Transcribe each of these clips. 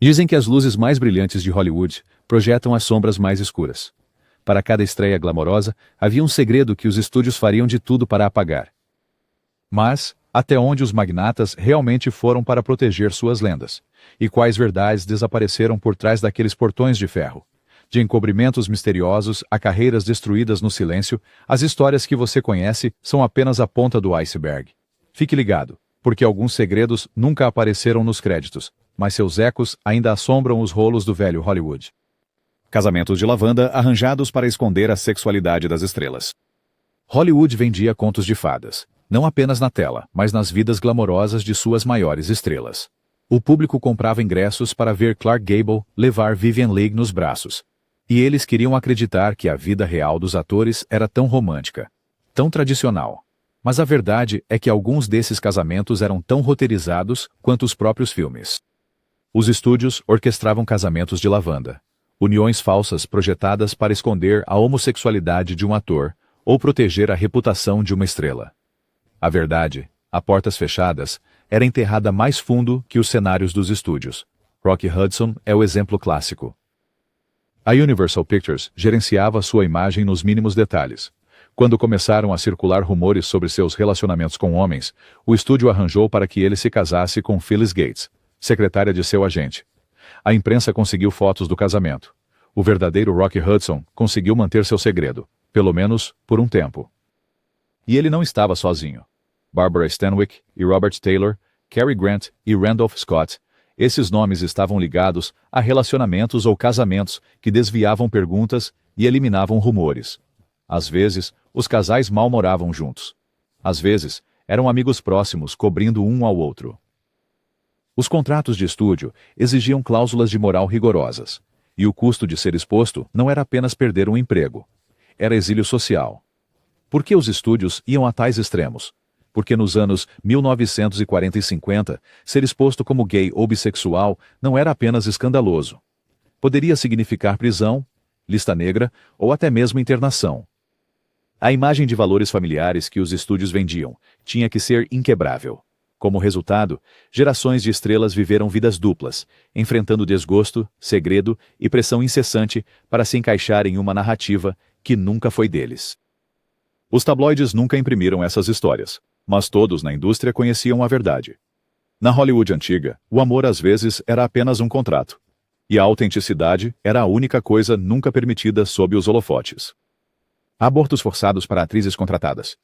Dizem que as luzes mais brilhantes de Hollywood projetam as sombras mais escuras. Para cada estreia glamourosa, havia um segredo que os estúdios fariam de tudo para apagar. Mas, até onde os magnatas realmente foram para proteger suas lendas? E quais verdades desapareceram por trás daqueles portões de ferro? De encobrimentos misteriosos a carreiras destruídas no silêncio, as histórias que você conhece são apenas a ponta do iceberg. Fique ligado, porque alguns segredos nunca apareceram nos créditos, mas seus ecos ainda assombram os rolos do velho Hollywood. Casamentos de lavanda arranjados para esconder a sexualidade das estrelas. Hollywood vendia contos de fadas, não apenas na tela, mas nas vidas glamourosas de suas maiores estrelas. O público comprava ingressos para ver Clark Gable levar Vivien Leigh nos braços. E eles queriam acreditar que a vida real dos atores era tão romântica, tão tradicional. Mas a verdade é que alguns desses casamentos eram tão roteirizados quanto os próprios filmes. Os estúdios orquestravam casamentos de lavanda. Uniões falsas projetadas para esconder a homossexualidade de um ator ou proteger a reputação de uma estrela. A verdade, a portas fechadas, era enterrada mais fundo que os cenários dos estúdios. Rock Hudson é o exemplo clássico. A Universal Pictures gerenciava sua imagem nos mínimos detalhes. Quando começaram a circular rumores sobre seus relacionamentos com homens, o estúdio arranjou para que ele se casasse com Phyllis Gates, secretária de seu agente. A imprensa conseguiu fotos do casamento. O verdadeiro Rock Hudson conseguiu manter seu segredo, pelo menos por um tempo. E ele não estava sozinho. Barbara Stanwyck e Robert Taylor, Cary Grant e Randolph Scott, esses nomes estavam ligados a relacionamentos ou casamentos que desviavam perguntas e eliminavam rumores. Às vezes, os casais mal moravam juntos. Às vezes, eram amigos próximos cobrindo um ao outro. Os contratos de estúdio exigiam cláusulas de moral rigorosas, e o custo de ser exposto não era apenas perder um emprego. Era exílio social. Por que os estúdios iam a tais extremos? Porque nos anos 1940 e 50, ser exposto como gay ou bissexual não era apenas escandaloso. Poderia significar prisão, lista negra ou até mesmo internação. A imagem de valores familiares que os estúdios vendiam tinha que ser inquebrável. Como resultado, gerações de estrelas viveram vidas duplas, enfrentando desgosto, segredo e pressão incessante para se encaixar em uma narrativa que nunca foi deles. Os tabloides nunca imprimiram essas histórias, mas todos na indústria conheciam a verdade. Na Hollywood antiga, o amor às vezes era apenas um contrato, e a autenticidade era a única coisa nunca permitida sob os holofotes. Abortos forçados para atrizes contratadas.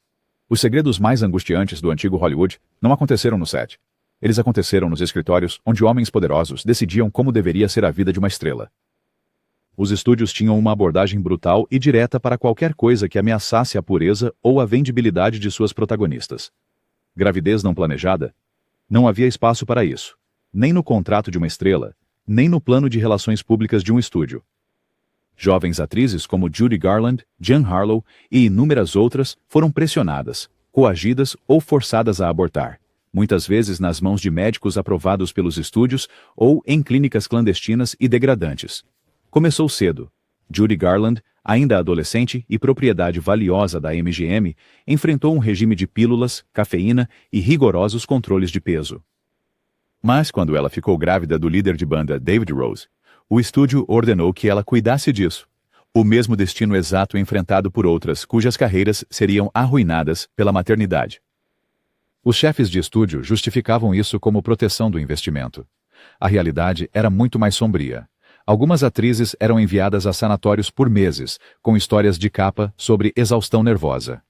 Os segredos mais angustiantes do antigo Hollywood não aconteceram no set. Eles aconteceram nos escritórios onde homens poderosos decidiam como deveria ser a vida de uma estrela. Os estúdios tinham uma abordagem brutal e direta para qualquer coisa que ameaçasse a pureza ou a vendibilidade de suas protagonistas. Gravidez não planejada? Não havia espaço para isso, nem no contrato de uma estrela, nem no plano de relações públicas de um estúdio. Jovens atrizes como Judy Garland, Jean Harlow e inúmeras outras foram pressionadas, coagidas ou forçadas a abortar, muitas vezes nas mãos de médicos aprovados pelos estúdios ou em clínicas clandestinas e degradantes. Começou cedo. Judy Garland, ainda adolescente e propriedade valiosa da MGM, enfrentou um regime de pílulas, cafeína e rigorosos controles de peso. Mas quando ela ficou grávida do líder de banda David Rose, o estúdio ordenou que ela cuidasse disso. O mesmo destino exato enfrentado por outras cujas carreiras seriam arruinadas pela maternidade. Os chefes de estúdio justificavam isso como proteção do investimento. A realidade era muito mais sombria. Algumas atrizes eram enviadas a sanatórios por meses, com histórias de capa sobre exaustão nervosa.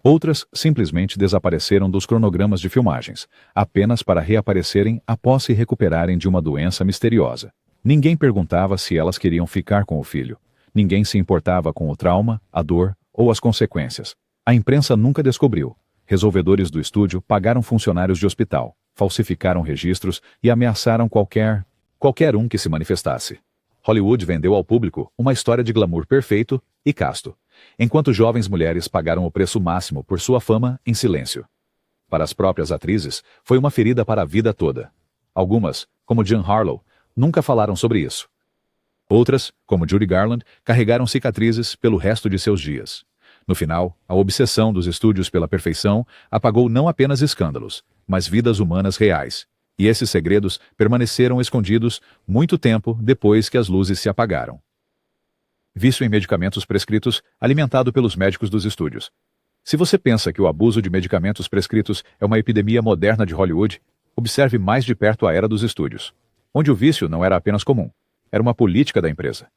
Outras simplesmente desapareceram dos cronogramas de filmagens, apenas para reaparecerem após se recuperarem de uma doença misteriosa. Ninguém perguntava se elas queriam ficar com o filho. Ninguém se importava com o trauma, a dor ou as consequências. A imprensa nunca descobriu. Resolvedores do estúdio pagaram funcionários de hospital, falsificaram registros e ameaçaram qualquer um que se manifestasse. Hollywood vendeu ao público uma história de glamour perfeito e casto, enquanto jovens mulheres pagaram o preço máximo por sua fama em silêncio. Para as próprias atrizes, foi uma ferida para a vida toda. Algumas, como Jean Harlow, nunca falaram sobre isso. Outras, como Judy Garland, carregaram cicatrizes pelo resto de seus dias. No final, a obsessão dos estúdios pela perfeição apagou não apenas escândalos, mas vidas humanas reais, E esses segredos permaneceram escondidos muito tempo depois que as luzes se apagaram. Vício em medicamentos prescritos, alimentado pelos médicos dos estúdios. Se você pensa que o abuso de medicamentos prescritos é uma epidemia moderna de Hollywood, observe mais de perto a era dos estúdios, onde o vício não era apenas comum, era uma política da empresa.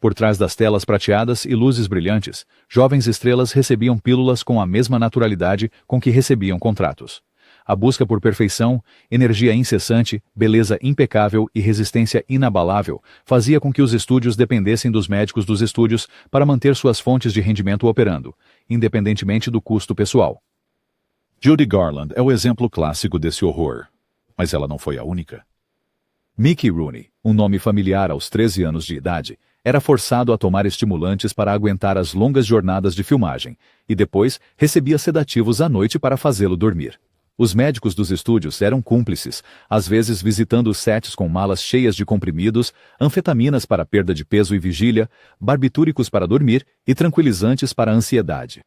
Por trás das telas prateadas e luzes brilhantes, jovens estrelas recebiam pílulas com a mesma naturalidade com que recebiam contratos. A busca por perfeição, energia incessante, beleza impecável e resistência inabalável fazia com que os estúdios dependessem dos médicos dos estúdios para manter suas fontes de rendimento operando, independentemente do custo pessoal. Judy Garland é o exemplo clássico desse horror, mas ela não foi a única. Mickey Rooney, um nome familiar aos 13 anos de idade, era forçado a tomar estimulantes para aguentar as longas jornadas de filmagem e depois recebia sedativos à noite para fazê-lo dormir. Os médicos dos estúdios eram cúmplices, às vezes visitando os sets com malas cheias de comprimidos, anfetaminas para perda de peso e vigília, barbitúricos para dormir e tranquilizantes para a ansiedade.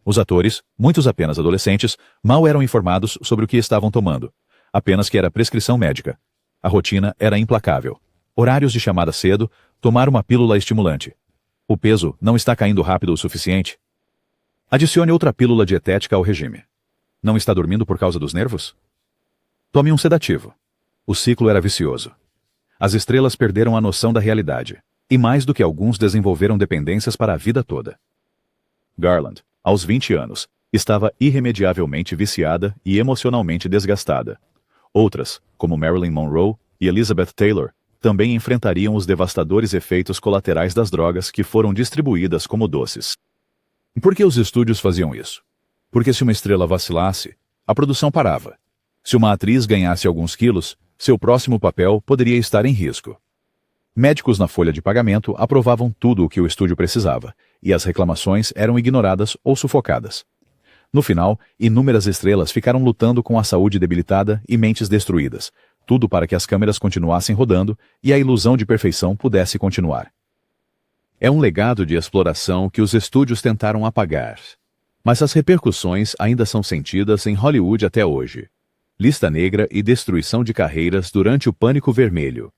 Os atores, muitos apenas adolescentes, mal eram informados sobre o que estavam tomando, apenas que era prescrição médica. A rotina era implacável. Horários de chamada cedo, tomar uma pílula estimulante. O peso não está caindo rápido o suficiente? Adicione outra pílula dietética ao regime. Não está dormindo por causa dos nervos? Tome um sedativo. O ciclo era vicioso. As estrelas perderam a noção da realidade, e mais do que alguns desenvolveram dependências para a vida toda. Garland, aos 20 anos, estava irremediavelmente viciada e emocionalmente desgastada. Outras, como Marilyn Monroe e Elizabeth Taylor, também enfrentariam os devastadores efeitos colaterais das drogas que foram distribuídas como doces. Por que os estúdios faziam isso? Porque se uma estrela vacilasse, a produção parava. Se uma atriz ganhasse alguns quilos, seu próximo papel poderia estar em risco. Médicos na folha de pagamento aprovavam tudo o que o estúdio precisava, e as reclamações eram ignoradas ou sufocadas. No final, inúmeras estrelas ficaram lutando com a saúde debilitada e mentes destruídas, tudo para que as câmeras continuassem rodando e a ilusão de perfeição pudesse continuar. É um legado de exploração que os estúdios tentaram apagar. Mas as repercussões ainda são sentidas em Hollywood até hoje. Lista negra e destruição de carreiras durante o Pânico Vermelho.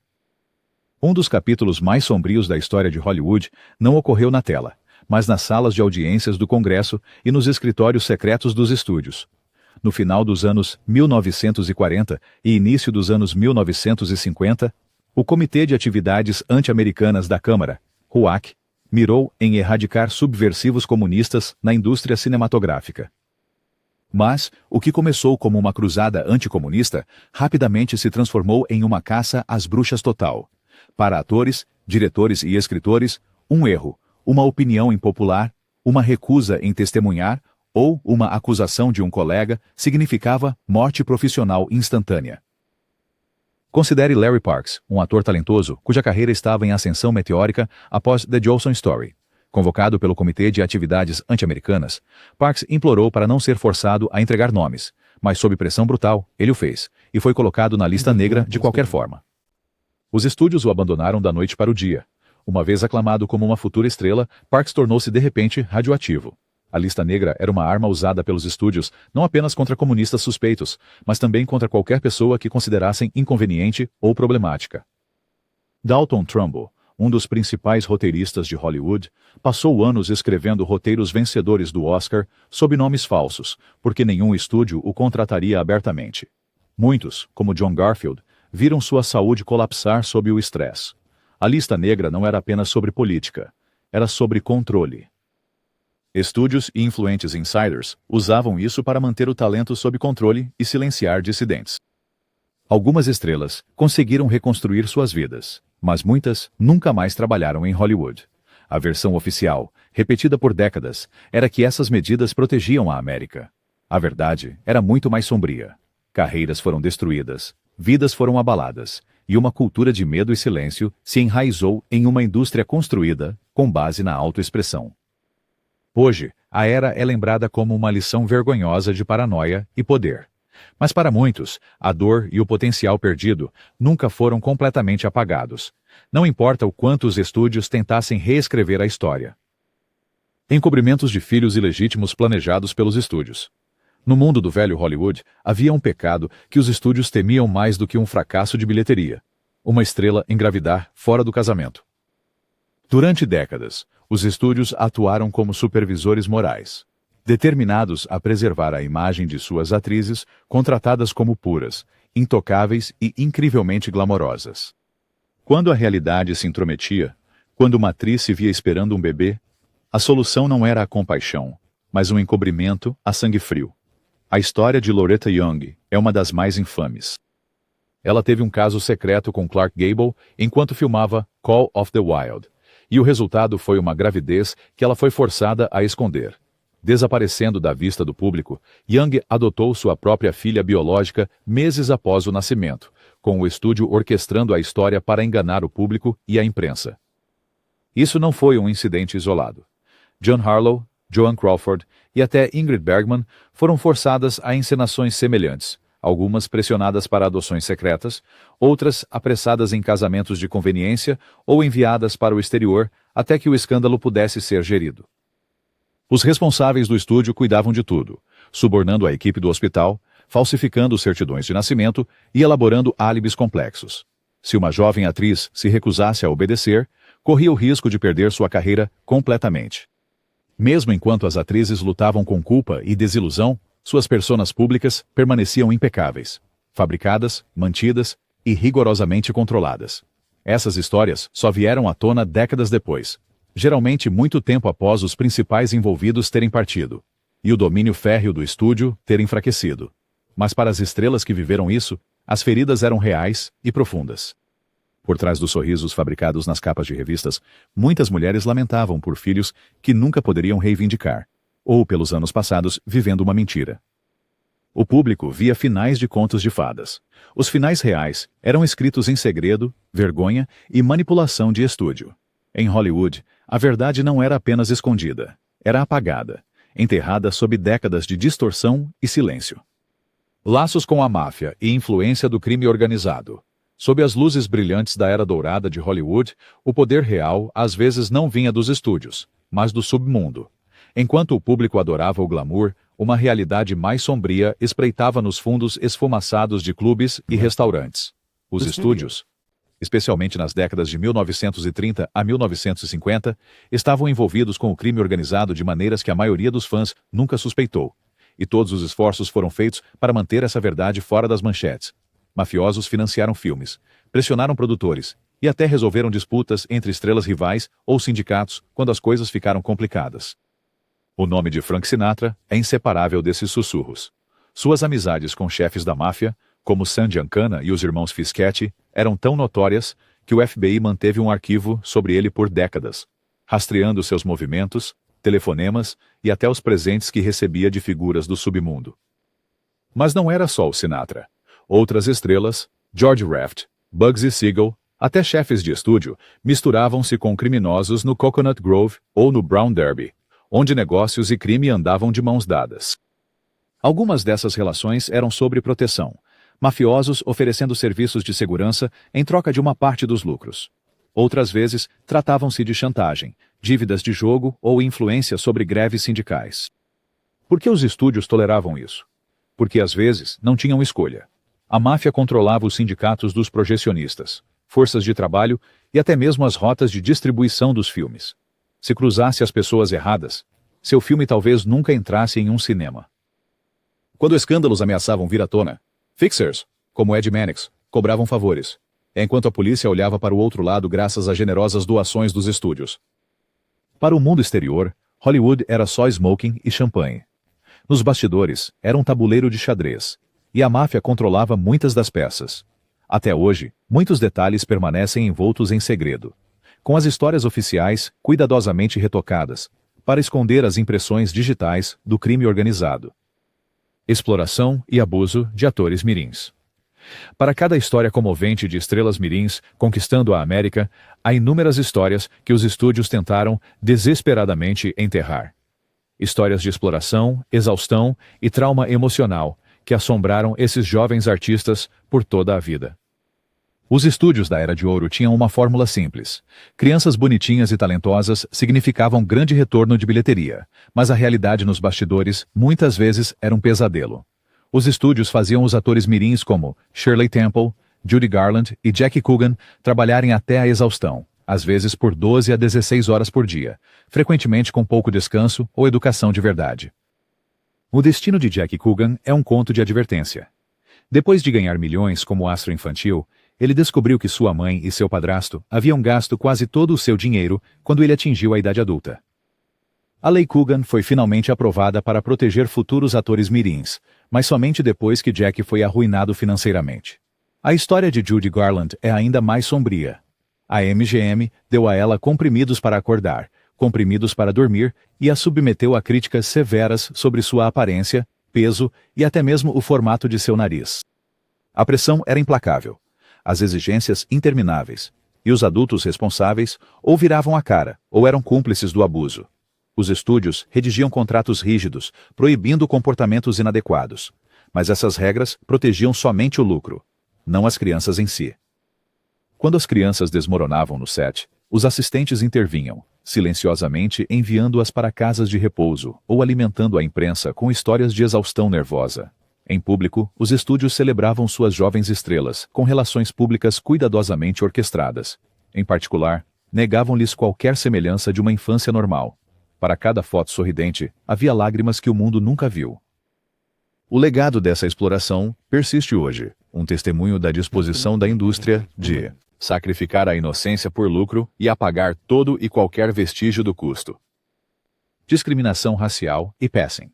Um dos capítulos mais sombrios da história de Hollywood não ocorreu na tela, mas nas salas de audiências do Congresso e nos escritórios secretos dos estúdios. No final dos anos 1940 e início dos anos 1950, o Comitê de Atividades Anti-Americanas da Câmara, RUAC, mirou em erradicar subversivos comunistas na indústria cinematográfica. Mas, o que começou como uma cruzada anticomunista, rapidamente se transformou em uma caça às bruxas total. Para atores, diretores e escritores, um erro, uma opinião impopular, uma recusa em testemunhar ou uma acusação de um colega significava morte profissional instantânea. Considere Larry Parks, um ator talentoso cuja carreira estava em ascensão meteórica após The Jolson Story. Convocado pelo Comitê de Atividades Anti-Americanas, Parks implorou para não ser forçado a entregar nomes, mas sob pressão brutal, ele o fez, e foi colocado na lista negra de qualquer forma. Os estúdios o abandonaram da noite para o dia. Uma vez aclamado como uma futura estrela, Parks tornou-se de repente radioativo. A lista negra era uma arma usada pelos estúdios não apenas contra comunistas suspeitos, mas também contra qualquer pessoa que considerassem inconveniente ou problemática. Dalton Trumbo, um dos principais roteiristas de Hollywood, passou anos escrevendo roteiros vencedores do Oscar sob nomes falsos, porque nenhum estúdio o contrataria abertamente. Muitos, como John Garfield, viram sua saúde colapsar sob o estresse. A lista negra não era apenas sobre política, era sobre controle. Estúdios e influentes insiders usavam isso para manter o talento sob controle e silenciar dissidentes. Algumas estrelas conseguiram reconstruir suas vidas, mas muitas nunca mais trabalharam em Hollywood. A versão oficial, repetida por décadas, era que essas medidas protegiam a América. A verdade era muito mais sombria. Carreiras foram destruídas, vidas foram abaladas, e uma cultura de medo e silêncio se enraizou em uma indústria construída com base na autoexpressão. Hoje, a era é lembrada como uma lição vergonhosa de paranoia e poder. Mas para muitos, a dor e o potencial perdido nunca foram completamente apagados. Não importa o quanto os estúdios tentassem reescrever a história. Encobrimentos de filhos ilegítimos planejados pelos estúdios. No mundo do velho Hollywood, havia um pecado que os estúdios temiam mais do que um fracasso de bilheteria: uma estrela engravidar fora do casamento. Durante décadas, os estúdios atuaram como supervisores morais, determinados a preservar a imagem de suas atrizes, contratadas como puras, intocáveis e incrivelmente glamorosas. Quando a realidade se intrometia, quando uma atriz se via esperando um bebê, a solução não era a compaixão, mas um encobrimento a sangue frio. A história de Loretta Young é uma das mais infames. Ela teve um caso secreto com Clark Gable enquanto filmava Call of the Wild, e o resultado foi uma gravidez que ela foi forçada a esconder. Desaparecendo da vista do público, Young adotou sua própria filha biológica meses após o nascimento, com o estúdio orquestrando a história para enganar o público e a imprensa. Isso não foi um incidente isolado. John Harlow, Joan Crawford e até Ingrid Bergman foram forçadas a encenações semelhantes, algumas pressionadas para adoções secretas, outras apressadas em casamentos de conveniência ou enviadas para o exterior até que o escândalo pudesse ser gerido. Os responsáveis do estúdio cuidavam de tudo, subornando a equipe do hospital, falsificando certidões de nascimento e elaborando álibis complexos. Se uma jovem atriz se recusasse a obedecer, corria o risco de perder sua carreira completamente. Mesmo enquanto as atrizes lutavam com culpa e desilusão, suas personas públicas permaneciam impecáveis, fabricadas, mantidas e rigorosamente controladas. Essas histórias só vieram à tona décadas depois, geralmente muito tempo após os principais envolvidos terem partido, e o domínio férreo do estúdio ter enfraquecido. Mas para as estrelas que viveram isso, as feridas eram reais e profundas. Por trás dos sorrisos fabricados nas capas de revistas, muitas mulheres lamentavam por filhos que nunca poderiam reivindicar, ou pelos anos passados vivendo uma mentira. O público via finais de contos de fadas. Os finais reais eram escritos em segredo, vergonha e manipulação de estúdio. Em Hollywood, a verdade não era apenas escondida, era apagada, enterrada sob décadas de distorção e silêncio. Laços com a máfia e influência do crime organizado. Sob as luzes brilhantes da era dourada de Hollywood, o poder real às vezes não vinha dos estúdios, mas do submundo. Enquanto o público adorava o glamour, uma realidade mais sombria espreitava nos fundos esfumaçados de clubes e restaurantes. Os estúdios, especialmente nas décadas de 1930 a 1950, estavam envolvidos com o crime organizado de maneiras que a maioria dos fãs nunca suspeitou. E todos os esforços foram feitos para manter essa verdade fora das manchetes. Mafiosos financiaram filmes, pressionaram produtores e até resolveram disputas entre estrelas rivais ou sindicatos quando as coisas ficaram complicadas. O nome de Frank Sinatra é inseparável desses sussurros. Suas amizades com chefes da máfia, como Sam Giancana e os irmãos Fischetti, eram tão notórias que o FBI manteve um arquivo sobre ele por décadas, rastreando seus movimentos, telefonemas e até os presentes que recebia de figuras do submundo. Mas não era só o Sinatra. Outras estrelas, George Raft, Bugsy Siegel, até chefes de estúdio, misturavam-se com criminosos no Coconut Grove ou no Brown Derby, onde negócios e crime andavam de mãos dadas. Algumas dessas relações eram sobre proteção, mafiosos oferecendo serviços de segurança em troca de uma parte dos lucros. Outras vezes, tratavam-se de chantagem, dívidas de jogo ou influência sobre greves sindicais. Por que os estúdios toleravam isso? Porque às vezes não tinham escolha. A máfia controlava os sindicatos dos projecionistas, forças de trabalho e até mesmo as rotas de distribuição dos filmes. Se cruzasse as pessoas erradas, seu filme talvez nunca entrasse em um cinema. Quando escândalos ameaçavam vir à tona, fixers, como Ed Mannix, cobravam favores, enquanto a polícia olhava para o outro lado graças às generosas doações dos estúdios. Para o mundo exterior, Hollywood era só smoking e champanhe. Nos bastidores, era um tabuleiro de xadrez, e a máfia controlava muitas das peças. Até hoje, muitos detalhes permanecem envoltos em segredo, com as histórias oficiais cuidadosamente retocadas, para esconder as impressões digitais do crime organizado. Exploração e abuso de atores mirins. Para cada história comovente de estrelas mirins conquistando a América, há inúmeras histórias que os estúdios tentaram desesperadamente enterrar. Histórias de exploração, exaustão e trauma emocional que assombraram esses jovens artistas por toda a vida. Os estúdios da Era de Ouro tinham uma fórmula simples. Crianças bonitinhas e talentosas significavam grande retorno de bilheteria, mas a realidade nos bastidores, muitas vezes, era um pesadelo. Os estúdios faziam os atores mirins como Shirley Temple, Judy Garland e Jackie Coogan trabalharem até a exaustão, às vezes por 12 a 16 horas por dia, frequentemente com pouco descanso ou educação de verdade. O destino de Jackie Coogan é um conto de advertência. Depois de ganhar milhões como astro infantil, ele descobriu que sua mãe e seu padrasto haviam gasto quase todo o seu dinheiro quando ele atingiu a idade adulta. A Lei Coogan foi finalmente aprovada para proteger futuros atores mirins, mas somente depois que Jack foi arruinado financeiramente. A história de Judy Garland é ainda mais sombria. A MGM deu a ela comprimidos para acordar, comprimidos para dormir e a submeteu a críticas severas sobre sua aparência, peso e até mesmo o formato de seu nariz. A pressão era implacável, as exigências intermináveis, e os adultos responsáveis ou viravam a cara ou eram cúmplices do abuso. Os estúdios redigiam contratos rígidos, proibindo comportamentos inadequados, mas essas regras protegiam somente o lucro, não as crianças em si. Quando as crianças desmoronavam no set, os assistentes intervinham, silenciosamente enviando-as para casas de repouso ou alimentando a imprensa com histórias de exaustão nervosa. Em público, os estúdios celebravam suas jovens estrelas, com relações públicas cuidadosamente orquestradas. Em particular, negavam-lhes qualquer semelhança de uma infância normal. Para cada foto sorridente, havia lágrimas que o mundo nunca viu. O legado dessa exploração persiste hoje, um testemunho da disposição da indústria de sacrificar a inocência por lucro e apagar todo e qualquer vestígio do custo. Discriminação racial e passing.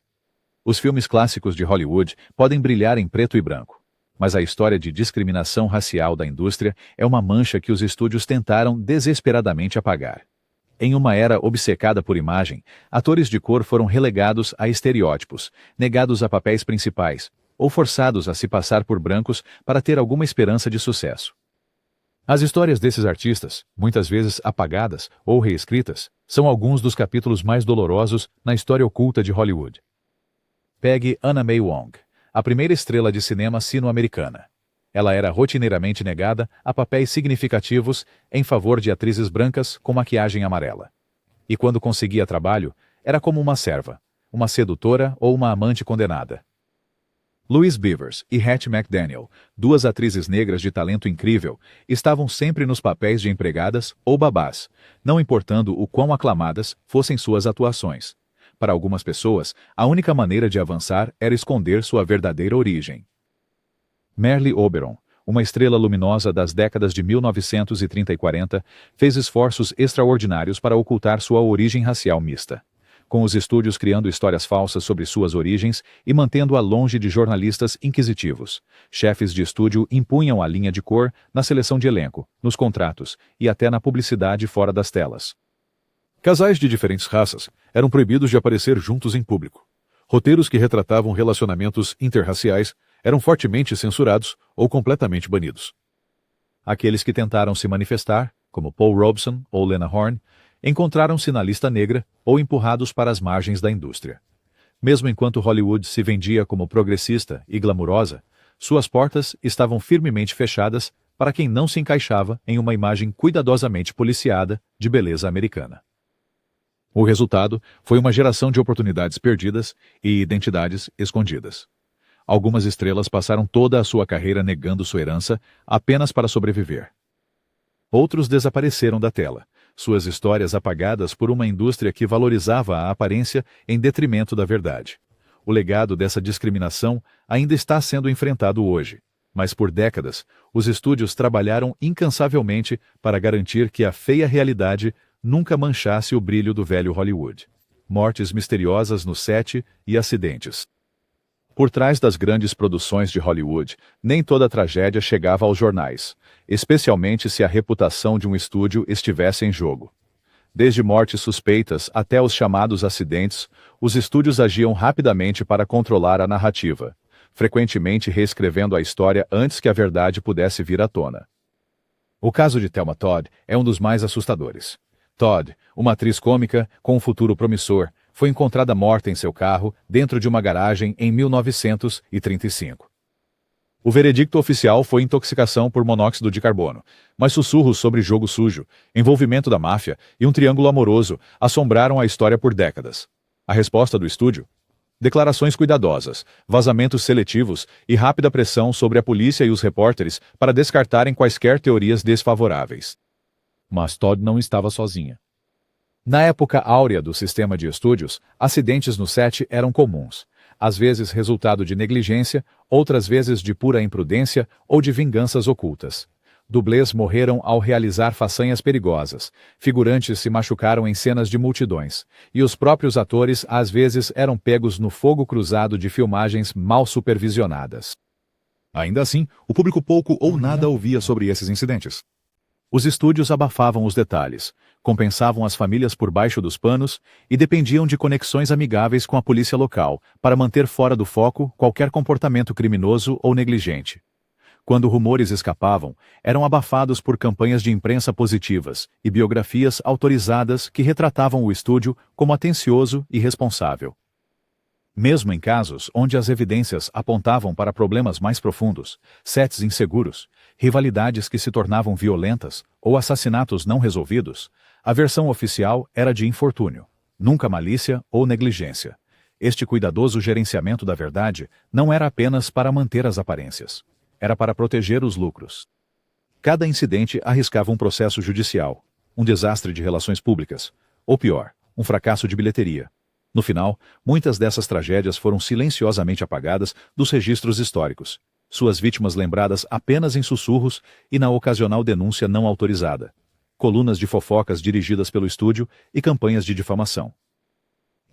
Os filmes clássicos de Hollywood podem brilhar em preto e branco, mas a história de discriminação racial da indústria é uma mancha que os estúdios tentaram desesperadamente apagar. Em uma era obcecada por imagem, atores de cor foram relegados a estereótipos, negados a papéis principais, ou forçados a se passar por brancos para ter alguma esperança de sucesso. As histórias desses artistas, muitas vezes apagadas ou reescritas, são alguns dos capítulos mais dolorosos na história oculta de Hollywood. Pegue Anna May Wong, a primeira estrela de cinema sino-americana. Ela era rotineiramente negada a papéis significativos em favor de atrizes brancas com maquiagem amarela. E quando conseguia trabalho, era como uma serva, uma sedutora ou uma amante condenada. Louise Beavers e Hattie McDaniel, duas atrizes negras de talento incrível, estavam sempre nos papéis de empregadas ou babás, não importando o quão aclamadas fossem suas atuações. Para algumas pessoas, a única maneira de avançar era esconder sua verdadeira origem. Merle Oberon, uma estrela luminosa das décadas de 1930 e 40, fez esforços extraordinários para ocultar sua origem racial mista, com os estúdios criando histórias falsas sobre suas origens e mantendo-a longe de jornalistas inquisitivos. Chefes de estúdio impunham a linha de cor na seleção de elenco, nos contratos e até na publicidade fora das telas. Casais de diferentes raças eram proibidos de aparecer juntos em público. Roteiros que retratavam relacionamentos interraciais eram fortemente censurados ou completamente banidos. Aqueles que tentaram se manifestar, como Paul Robeson ou Lena Horne, encontraram-se na lista negra ou empurrados para as margens da indústria. Mesmo enquanto Hollywood se vendia como progressista e glamurosa, suas portas estavam firmemente fechadas para quem não se encaixava em uma imagem cuidadosamente policiada de beleza americana. O resultado foi uma geração de oportunidades perdidas e identidades escondidas. Algumas estrelas passaram toda a sua carreira negando sua herança apenas para sobreviver. Outros desapareceram da tela, suas histórias apagadas por uma indústria que valorizava a aparência em detrimento da verdade. O legado dessa discriminação ainda está sendo enfrentado hoje, mas por décadas, os estúdios trabalharam incansavelmente para garantir que a feia realidade nunca manchasse o brilho do velho Hollywood. Mortes misteriosas no set e acidentes. Por trás das grandes produções de Hollywood, nem toda a tragédia chegava aos jornais, especialmente se a reputação de um estúdio estivesse em jogo. Desde mortes suspeitas até os chamados acidentes, os estúdios agiam rapidamente para controlar a narrativa, frequentemente reescrevendo a história antes que a verdade pudesse vir à tona. O caso de Thelma Todd é um dos mais assustadores. Todd, uma atriz cômica com um futuro promissor, foi encontrada morta em seu carro dentro de uma garagem em 1935. O veredicto oficial foi intoxicação por monóxido de carbono, mas sussurros sobre jogo sujo, envolvimento da máfia e um triângulo amoroso assombraram a história por décadas. A resposta do estúdio? Declarações cuidadosas, vazamentos seletivos e rápida pressão sobre a polícia e os repórteres para descartarem quaisquer teorias desfavoráveis. Mas Todd não estava sozinha. Na época áurea do sistema de estúdios, acidentes no set eram comuns, às vezes resultado de negligência, outras vezes de pura imprudência ou de vinganças ocultas. Dublês morreram ao realizar façanhas perigosas, figurantes se machucaram em cenas de multidões, e os próprios atores às vezes eram pegos no fogo cruzado de filmagens mal supervisionadas. Ainda assim, o público pouco ou nada ouvia sobre esses incidentes. Os estúdios abafavam os detalhes, compensavam as famílias por baixo dos panos e dependiam de conexões amigáveis com a polícia local para manter fora do foco qualquer comportamento criminoso ou negligente. Quando rumores escapavam, eram abafados por campanhas de imprensa positivas e biografias autorizadas que retratavam o estúdio como atencioso e responsável. Mesmo em casos onde as evidências apontavam para problemas mais profundos, sets inseguros, rivalidades que se tornavam violentas ou assassinatos não resolvidos, a versão oficial era de infortúnio, nunca malícia ou negligência. Este cuidadoso gerenciamento da verdade não era apenas para manter as aparências. Era para proteger os lucros. Cada incidente arriscava um processo judicial, um desastre de relações públicas, ou pior, um fracasso de bilheteria. No final, muitas dessas tragédias foram silenciosamente apagadas dos registros históricos, suas vítimas lembradas apenas em sussurros e na ocasional denúncia não autorizada, colunas de fofocas dirigidas pelo estúdio e campanhas de difamação.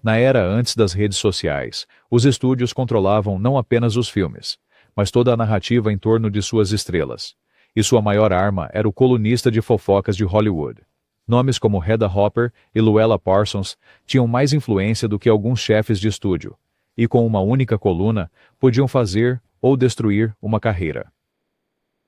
Na era antes das redes sociais, os estúdios controlavam não apenas os filmes, mas toda a narrativa em torno de suas estrelas, e sua maior arma era o colunista de fofocas de Hollywood. Nomes como Hedda Hopper e Luella Parsons tinham mais influência do que alguns chefes de estúdio, e com uma única coluna podiam fazer ou destruir uma carreira.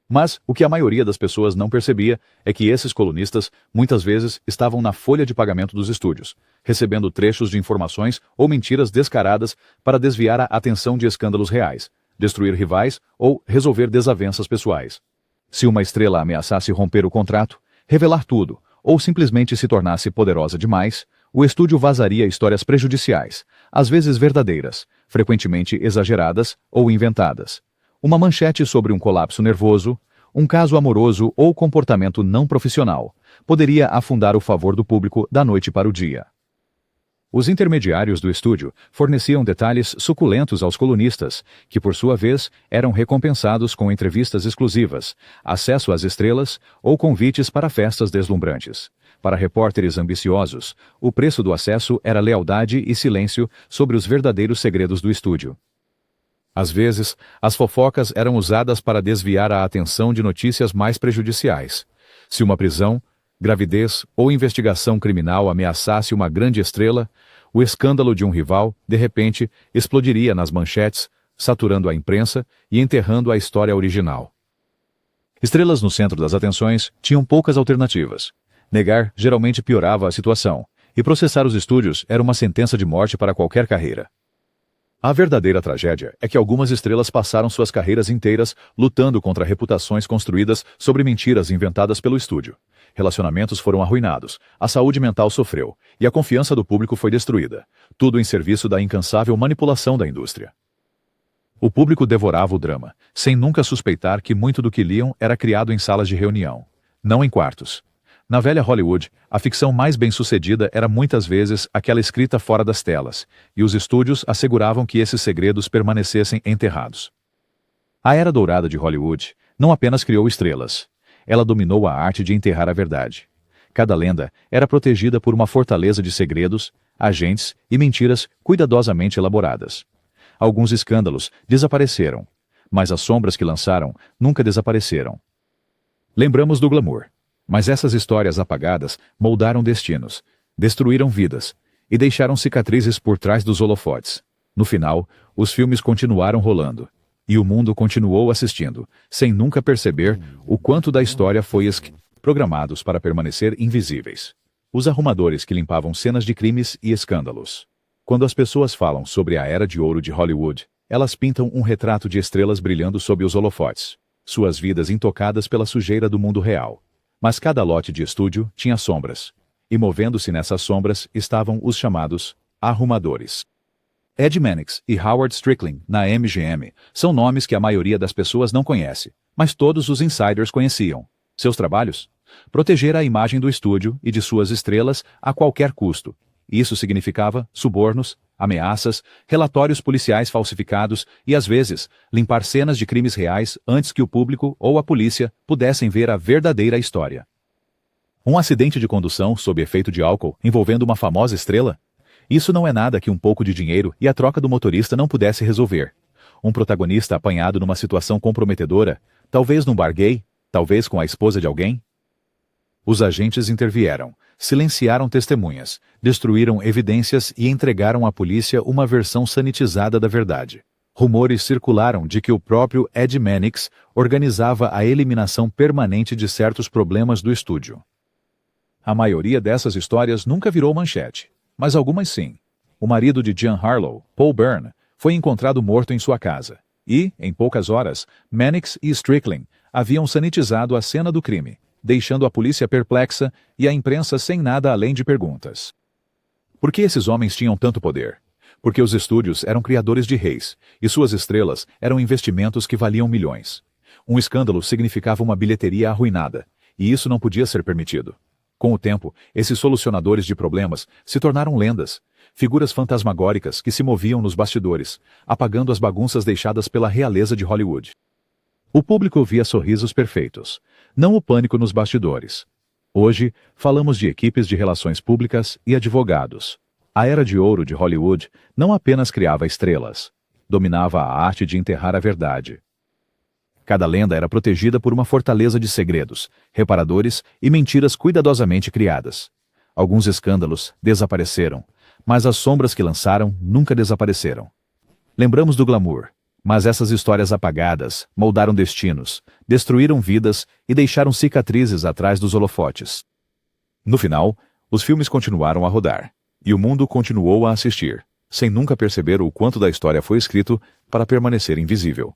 Mas o que a maioria das pessoas não percebia é que esses colunistas muitas vezes estavam na folha de pagamento dos estúdios, recebendo trechos de informações ou mentiras descaradas para desviar a atenção de escândalos reais, destruir rivais ou resolver desavenças pessoais. Se uma estrela ameaçasse romper o contrato, revelar tudo, ou simplesmente se tornasse poderosa demais, o estúdio vazaria histórias prejudiciais, às vezes verdadeiras, frequentemente exageradas ou inventadas. Uma manchete sobre um colapso nervoso, um caso amoroso ou comportamento não profissional poderia afundar o favor do público da noite para o dia. Os intermediários do estúdio forneciam detalhes suculentos aos colunistas, que por sua vez eram recompensados com entrevistas exclusivas, acesso às estrelas ou convites para festas deslumbrantes. Para repórteres ambiciosos, o preço do acesso era lealdade e silêncio sobre os verdadeiros segredos do estúdio. Às vezes, as fofocas eram usadas para desviar a atenção de notícias mais prejudiciais. Se uma prisão, gravidez ou investigação criminal ameaçasse uma grande estrela, o escândalo de um rival, de repente, explodiria nas manchetes, saturando a imprensa e enterrando a história original. Estrelas no centro das atenções tinham poucas alternativas. Negar geralmente piorava a situação, e processar os estúdios era uma sentença de morte para qualquer carreira. A verdadeira tragédia é que algumas estrelas passaram suas carreiras inteiras lutando contra reputações construídas sobre mentiras inventadas pelo estúdio. Relacionamentos foram arruinados, a saúde mental sofreu, e a confiança do público foi destruída, tudo em serviço da incansável manipulação da indústria. O público devorava o drama, sem nunca suspeitar que muito do que liam era criado em salas de reunião, não em quartos. Na velha Hollywood, a ficção mais bem-sucedida era muitas vezes aquela escrita fora das telas, e os estúdios asseguravam que esses segredos permanecessem enterrados. A Era Dourada de Hollywood não apenas criou estrelas, ela dominou a arte de enterrar a verdade. Cada lenda era protegida por uma fortaleza de segredos, agentes e mentiras cuidadosamente elaboradas. Alguns escândalos desapareceram, mas as sombras que lançaram nunca desapareceram. Lembramos do glamour. Mas essas histórias apagadas moldaram destinos, destruíram vidas e deixaram cicatrizes por trás dos holofotes. No final, os filmes continuaram rolando, e o mundo continuou assistindo, sem nunca perceber o quanto da história foi programados para permanecer invisíveis. Os arrumadores que limpavam cenas de crimes e escândalos. Quando as pessoas falam sobre a Era de Ouro de Hollywood, elas pintam um retrato de estrelas brilhando sob os holofotes, suas vidas intocadas pela sujeira do mundo real. Mas cada lote de estúdio tinha sombras, e movendo-se nessas sombras estavam os chamados arrumadores. Ed Mannix e Howard Strickling, na MGM, são nomes que a maioria das pessoas não conhece, mas todos os insiders conheciam. Seus trabalhos? Proteger a imagem do estúdio e de suas estrelas a qualquer custo. Isso significava subornos, ameaças, relatórios policiais falsificados e, às vezes, limpar cenas de crimes reais antes que o público ou a polícia pudessem ver a verdadeira história. Um acidente de condução sob efeito de álcool envolvendo uma famosa estrela? Isso não é nada que um pouco de dinheiro e a troca do motorista não pudesse resolver. Um protagonista apanhado numa situação comprometedora, talvez num bar gay, talvez com a esposa de alguém? Os agentes intervieram, silenciaram testemunhas, destruíram evidências e entregaram à polícia uma versão sanitizada da verdade. Rumores circularam de que o próprio Ed Mannix organizava a eliminação permanente de certos problemas do estúdio. A maioria dessas histórias nunca virou manchete, mas algumas sim. O marido de Jean Harlow, Paul Byrne, foi encontrado morto em sua casa. E, em poucas horas, Mannix e Strickling haviam sanitizado a cena do crime, deixando a polícia perplexa e a imprensa sem nada além de perguntas. Por que esses homens tinham tanto poder? Porque os estúdios eram criadores de reis, e suas estrelas eram investimentos que valiam milhões. Um escândalo significava uma bilheteria arruinada, e isso não podia ser permitido. Com o tempo, esses solucionadores de problemas se tornaram lendas, figuras fantasmagóricas que se moviam nos bastidores, apagando as bagunças deixadas pela realeza de Hollywood. O público via sorrisos perfeitos, não o pânico nos bastidores. Hoje, falamos de equipes de relações públicas e advogados. A era de ouro de Hollywood não apenas criava estrelas, dominava a arte de enterrar a verdade. Cada lenda era protegida por uma fortaleza de segredos, reparadores e mentiras cuidadosamente criadas. Alguns escândalos desapareceram, mas as sombras que lançaram nunca desapareceram. Lembramos do glamour, mas essas histórias apagadas moldaram destinos, destruíram vidas e deixaram cicatrizes atrás dos holofotes. No final, os filmes continuaram a rodar, e o mundo continuou a assistir, sem nunca perceber o quanto da história foi escrito para permanecer invisível.